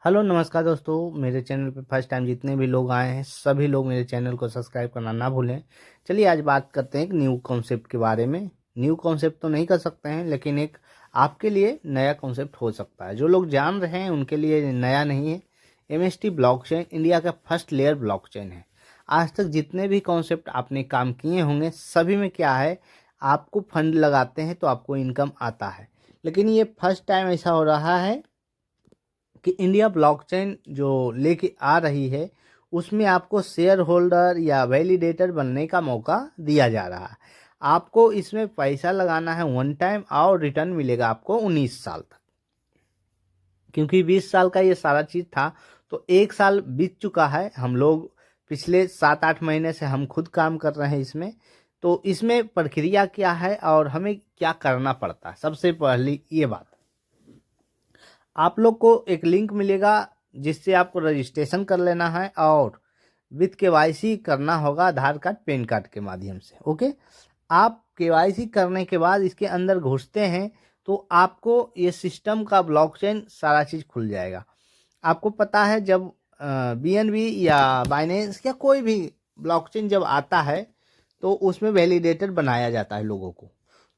Hello नमस्कार दोस्तों, मेरे चैनल पे फर्स्ट टाइम जितने भी लोग आए हैं सभी लोग मेरे चैनल को सब्सक्राइब करना ना भूलें। चलिए आज बात करते हैं एक न्यू कॉन्सेप्ट के बारे में। न्यू कॉन्सेप्ट तो नहीं कर सकते हैं, लेकिन एक आपके लिए नया कॉन्सेप्ट हो सकता है। जो लोग जान रहे हैं उनके लिए नया नहीं है। एमएसटी ब्लॉकचेन इंडिया का फर्स्ट लेयर ब्लॉकचेन है। आज तक जितने भी कॉन्सेप्ट आपने काम किए होंगे सभी में क्या है, आपको फंड लगाते हैं तो आपको इनकम आता है। लेकिन ये फर्स्ट टाइम ऐसा हो रहा है कि इंडिया ब्लॉकचेन जो लेके आ रही है उसमें आपको शेयर होल्डर या वैलिडेटर बनने का मौका दिया जा रहा है। आपको इसमें पैसा लगाना है वन टाइम और रिटर्न मिलेगा आपको 19 साल तक। क्योंकि 20 साल का ये सारा चीज़ था तो एक साल बीत चुका है। हम लोग पिछले 7-8 महीने से हम खुद काम कर रहे हैं इसमें। तो इसमें प्रक्रिया क्या है और हमें क्या करना पड़ता है, सबसे पहली ये बात, आप लोग को एक लिंक मिलेगा जिससे आपको रजिस्ट्रेशन कर लेना है और विथ केवाईसी करना होगा आधार कार्ड पैन कार्ड के माध्यम से। ओके, आप केवाईसी करने के बाद इसके अंदर घुसते हैं तो आपको ये सिस्टम का ब्लॉकचेन सारा चीज़ खुल जाएगा। आपको पता है जब बीएनबी या बाइनेंस या कोई भी ब्लॉकचेन जब आता है तो उसमें वैलिडेटर बनाया जाता है लोगों को।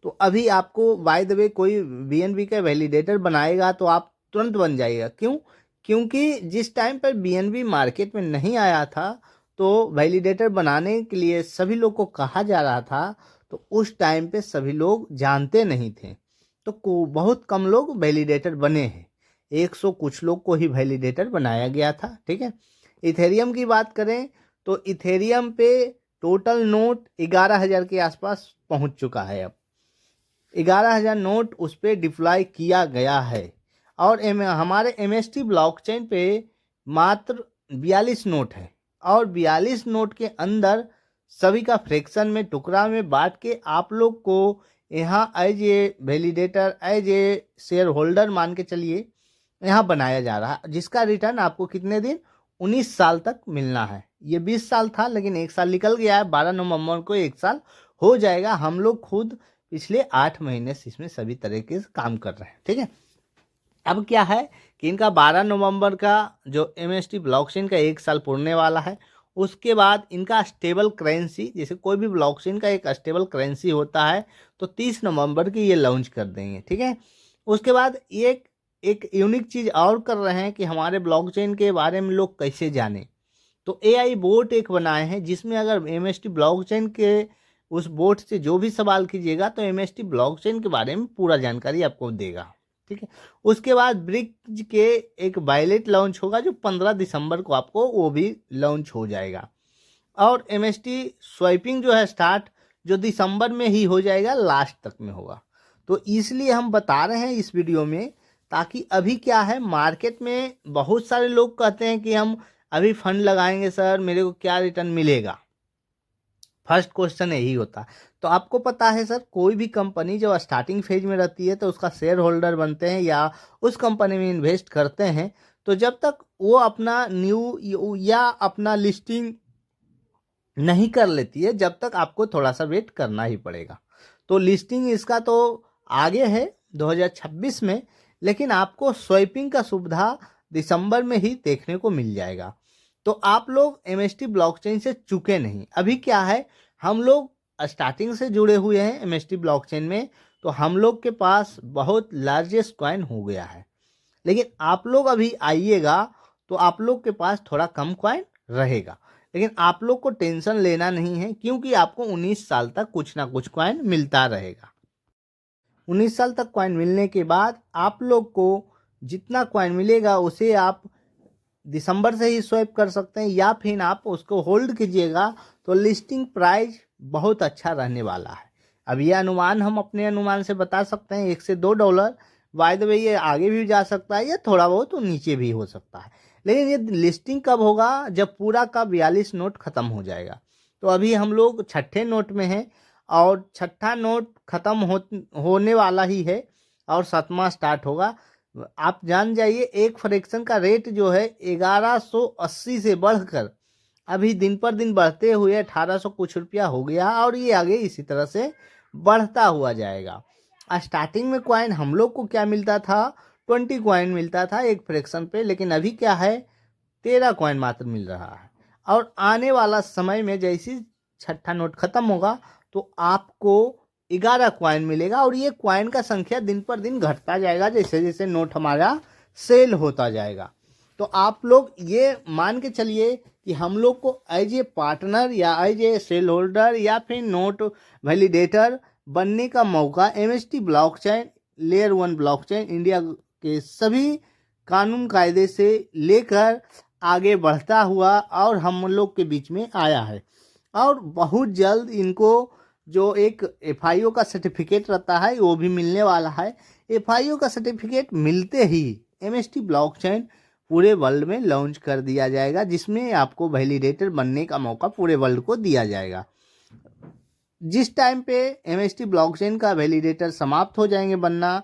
तो अभी आपको बाय द वे कोई बीएनबी का वैलिडेटर बनाएगा तो आप तुरंत बन जाएगा। क्यों? क्योंकि जिस टाइम पर बीएनबी मार्केट में नहीं आया था तो वैलिडेटर बनाने के लिए सभी लोग को कहा जा रहा था, तो उस टाइम पे सभी लोग जानते नहीं थे। तो बहुत कम लोग वैलिडेटर बने हैं। 100 कुछ लोग को ही वैलिडेटर बनाया गया था। ठीक है। इथेरियम की बात करें तो इथेरियम पे टोटल नोट 11,000 के आसपास पहुंच चुका है। अब 11,000 नोट उस पर डिप्लॉय किया गया है और हमारे एमएसटी ब्लॉकचेन पे मात्र 42 नोट है और 42 नोट के अंदर सभी का फ्रैक्शन में टुकड़ा में बांट के आप लोग को यहाँ as a validator as a shareholder मान के चलिए यहाँ बनाया जा रहा है, जिसका रिटर्न आपको कितने दिन 19 साल तक मिलना है। ये 20 साल था लेकिन एक साल निकल गया है। 12 नवंबर को एक साल हो जाएगा। हम लोग खुद पिछले 8 महीने से इसमें सभी तरीके से काम कर रहे हैं। ठीक है। अब क्या है कि इनका 12 नवंबर का जो एमएसटी ब्लॉकचेन का एक साल पूरने वाला है। उसके बाद इनका स्टेबल करेंसी, जैसे कोई भी ब्लॉकचेन का एक स्टेबल करेंसी होता है, तो 30 नवंबर की ये लॉन्च कर देंगे। ठीक है। उसके बाद ये एक यूनिक चीज़ और कर रहे हैं कि हमारे ब्लॉकचेन के बारे में लोग कैसे जाने। तो एआई बोट एक बनाए हैं जिसमें अगर एमएसटी ब्लॉकचेन के उस बोट से जो भी सवाल कीजिएगा तो एमएसटी ब्लॉकचेन के बारे में पूरा जानकारी आपको देगा। ठीक है। उसके बाद ब्रिज के एक वायलेट लॉन्च होगा जो 15 दिसंबर को आपको वो भी लॉन्च हो जाएगा। और एमएसटी स्वाइपिंग जो है स्टार्ट जो दिसंबर में ही हो जाएगा, लास्ट तक में होगा। तो इसलिए हम बता रहे हैं इस वीडियो में, ताकि अभी क्या है मार्केट में बहुत सारे लोग कहते हैं कि हम अभी फंड लगाएंगे सर, मेरे को क्या रिटर्न मिलेगा। फर्स्ट क्वेश्चन यही होता है। तो आपको पता है सर, कोई भी कंपनी जब स्टार्टिंग फेज में रहती है तो उसका शेयर होल्डर बनते हैं या उस कंपनी में इन्वेस्ट करते हैं, तो जब तक वो अपना न्यू या अपना लिस्टिंग नहीं कर लेती है जब तक आपको थोड़ा सा वेट करना ही पड़ेगा। तो लिस्टिंग इसका तो आगे है 2026 में, लेकिन आपको स्वैपिंग का सुविधा दिसंबर में ही देखने को मिल जाएगा। तो आप लोग एमएसटी ब्लॉकचेन से चूके नहीं। अभी क्या है, हम लोग स्टार्टिंग से जुड़े हुए हैं एमएसटी ब्लॉकचेन में, तो हम लोग के पास बहुत लार्जेस्ट कॉइन हो गया है। लेकिन आप लोग अभी आइएगा तो आप लोग के पास थोड़ा कम कॉइन रहेगा। लेकिन आप लोग को टेंशन लेना नहीं है, क्योंकि आपको 19 साल तक कुछ ना कुछ कॉइन मिलता रहेगा। 19 साल तक कॉइन मिलने के बाद आप लोग को जितना कॉइन मिलेगा उसे आप दिसंबर से ही स्वैप कर सकते हैं, या फिर आप उसको होल्ड कीजिएगा तो लिस्टिंग प्राइस बहुत अच्छा रहने वाला है। अब ये अनुमान हम अपने अनुमान से बता सकते हैं $1 से $2। बाय द वे ये आगे भी जा सकता है या थोड़ा बहुत तो नीचे भी हो सकता है। लेकिन ये लिस्टिंग कब होगा, जब पूरा का 42 नोट खत्म हो जाएगा। तो अभी हम लोग छठे नोट में हैं और छठा नोट खत्म होने वाला ही है और सातवां स्टार्ट होगा। आप जान जाइए एक फ्रैक्शन का रेट जो है 1180 से बढ़कर अभी दिन पर दिन बढ़ते हुए 1800 कुछ रुपया हो गया और ये आगे इसी तरह से बढ़ता हुआ जाएगा। स्टार्टिंग में कॉइन हम लोग को क्या मिलता था, 20 कॉइन मिलता था एक फ्रैक्शन पे, लेकिन अभी क्या है 13 कॉइन मात्र मिल रहा है। और आने वाला समय में जैसे छठा नोट खत्म होगा तो आपको 11 कॉइन मिलेगा, और ये कॉइन का संख्या दिन पर दिन घटता जाएगा जैसे जैसे नोट हमारा सेल होता जाएगा। तो आप लोग ये मान के चलिए कि हम लोग को एज ए पार्टनर या एज ए सेल होल्डर या फिर नोट वैलिडेटर बनने का मौका MST blockchain layer 1 blockchain India के सभी कानून कायदे से लेकर आगे बढ़ता हुआ और हम लोग के बीच में आया है। और बहुत जल्द इनको जो एक FIO का सर्टिफिकेट रहता है वो भी मिलने वाला है। FIO का सर्टिफिकेट मिलते ही MST ब्लॉकचेन पूरे वर्ल्ड में लॉन्च कर दिया जाएगा, जिसमें आपको वैलिडेटर बनने का मौका पूरे वर्ल्ड को दिया जाएगा। जिस टाइम पे MST ब्लॉकचेन का वैलिडेटर समाप्त हो जाएंगे बनना,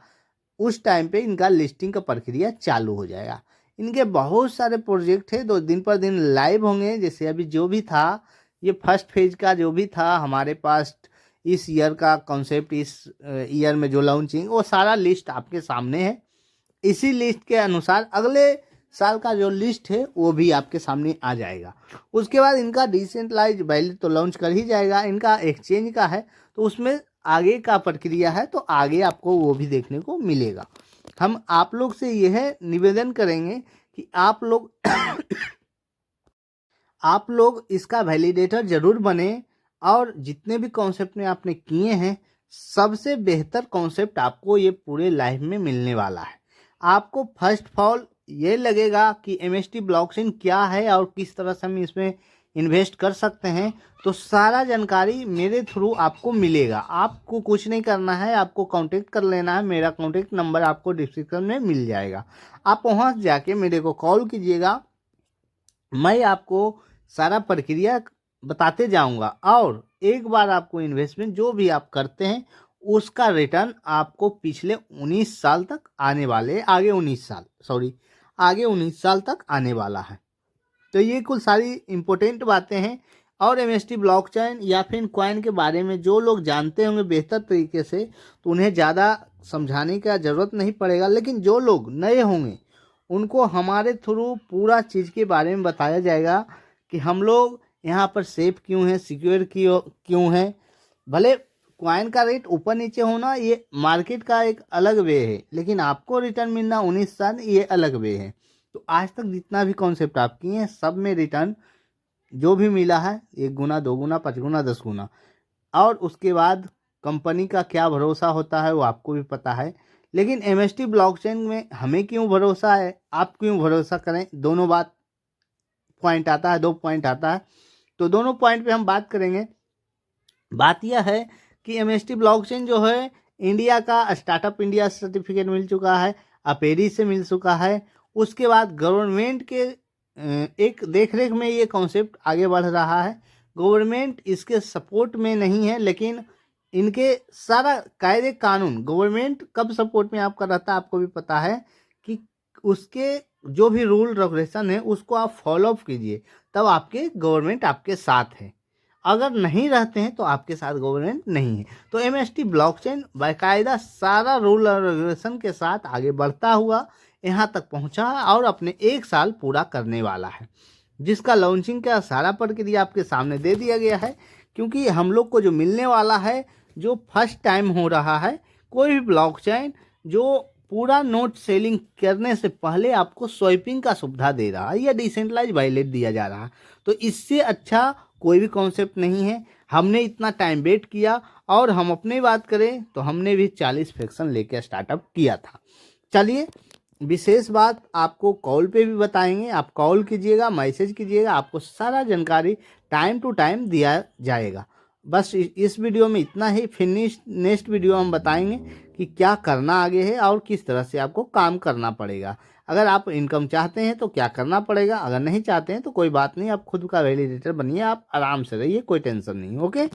उस टाइम पे इनका लिस्टिंग का प्रक्रिया चालू हो जाएगा। इनके बहुत सारे प्रोजेक्ट है, दो दिन पर दिन लाइव होंगे। जैसे अभी जो भी था ये फर्स्ट फेज का जो भी था हमारे पास इस ईयर का कॉन्सेप्ट, इस ईयर में जो लॉन्चिंग, वो सारा लिस्ट आपके सामने है। इसी लिस्ट के अनुसार अगले साल का जो लिस्ट है वो भी आपके सामने आ जाएगा। उसके बाद इनका डिसेंट्रलाइज वैलेट तो लॉन्च कर ही जाएगा। इनका एक्सचेंज का है तो उसमें आगे का प्रक्रिया है, तो आगे आपको वो भी देखने को मिलेगा। हम आप लोग से यह निवेदन करेंगे कि आप लोग आप लोग इसका वैलिडेटर जरूर बने, और जितने भी कॉन्सेप्ट में आपने किए हैं सबसे बेहतर कॉन्सेप्ट आपको ये पूरे लाइफ में मिलने वाला है। आपको फर्स्ट ऑफ ऑल ये लगेगा कि MST ब्लॉकचेन क्या है और किस तरह से हम इसमें इन्वेस्ट कर सकते हैं, तो सारा जानकारी मेरे थ्रू आपको मिलेगा। आपको कुछ नहीं करना है, आपको कांटेक्ट कर लेना है। मेरा कांटेक्ट नंबर आपको डिस्क्रिप्शन में मिल जाएगा। आप वहाँ जाके मेरे को कॉल कीजिएगा, मैं आपको सारा प्रक्रिया बताते जाऊंगा। और एक बार आपको इन्वेस्टमेंट जो भी आप करते हैं उसका रिटर्न आपको पिछले 19 साल तक आने वाले, आगे 19 साल तक आने वाला है। तो ये कुल सारी इम्पोर्टेंट बातें हैं। और MST ब्लॉकचेन या फिर कॉइन के बारे में जो लोग जानते होंगे बेहतर तरीके से, तो उन्हें ज़्यादा समझाने का ज़रूरत नहीं पड़ेगा। लेकिन जो लोग नए होंगे उनको हमारे थ्रू पूरा चीज़ के बारे में बताया जाएगा कि हम लोग यहाँ पर सेफ क्यों हैं, सिक्योर क्यों हैं। भले कॉइन का रेट ऊपर नीचे होना ये मार्केट का एक अलग वे है, लेकिन आपको रिटर्न मिलना 19 साल ये अलग वे है। तो आज तक जितना भी कॉन्सेप्ट आप किए हैं सब में रिटर्न जो भी मिला है 1 गुना 2 गुना 5 गुना 10 गुना। और उसके बाद कंपनी का क्या भरोसा होता है वो आपको भी पता है। लेकिन MST ब्लॉकचेन में हमें क्यों भरोसा है, आप क्यों भरोसा करें, दोनों बात पॉइंट आता है, 2 पॉइंट आता है। तो दोनों पॉइंट पे हम बात करेंगे। बात यह है कि MST ब्लॉकचेन जो है इंडिया का स्टार्टअप इंडिया सर्टिफिकेट मिल चुका है, अपेरी से मिल चुका है। उसके बाद गवर्नमेंट के एक देखरेख में ये कॉन्सेप्ट आगे बढ़ रहा है। गवर्नमेंट इसके सपोर्ट में नहीं है, लेकिन इनके सारा कायदे कानून गवर्नमेंट कब सपोर्ट में आपका रहता है आपको भी पता है कि उसके जो भी रूल रेगुलेशन है उसको आप फॉलो अप कीजिए, तब आपके गवर्नमेंट आपके साथ है। अगर नहीं रहते हैं तो आपके साथ गवर्नमेंट नहीं है। तो MST ब्लॉकचेन बाकायदा सारा रूल और रेगुलेशन के साथ आगे बढ़ता हुआ यहाँ तक पहुँचा और अपने 1 साल पूरा करने वाला है, जिसका लॉन्चिंग का सारा प्रक्रिया आपके सामने दे दिया गया है। क्योंकि हम लोग को जो मिलने वाला है, जो फर्स्ट टाइम हो रहा है, कोई भी ब्लॉकचेन जो पूरा नोट सेलिंग करने से पहले आपको स्वैपिंग का सुविधा दे रहा है या डिसेंट्रलाइज वॉलेट दिया जा रहा है, तो इससे अच्छा कोई भी कॉन्सेप्ट नहीं है। हमने इतना टाइम वेट किया, और हम अपनी बात करें तो हमने भी 40 फ्रैक्शन लेकर स्टार्टअप किया था। चलिए, विशेष बात आपको कॉल पे भी बताएंगे। आप कॉल कीजिएगा, मैसेज कीजिएगा, आपको सारा जानकारी टाइम टू टाइम दिया जाएगा। बस इस वीडियो में इतना ही। फिर नेक्स्ट वीडियो हम बताएंगे कि क्या करना आगे है और किस तरह से आपको काम करना पड़ेगा। अगर आप इनकम चाहते हैं तो क्या करना पड़ेगा, अगर नहीं चाहते हैं तो कोई बात नहीं, आप खुद का वैलिडेटर बनिए, आप आराम से रहिए, कोई टेंशन नहीं। ओके।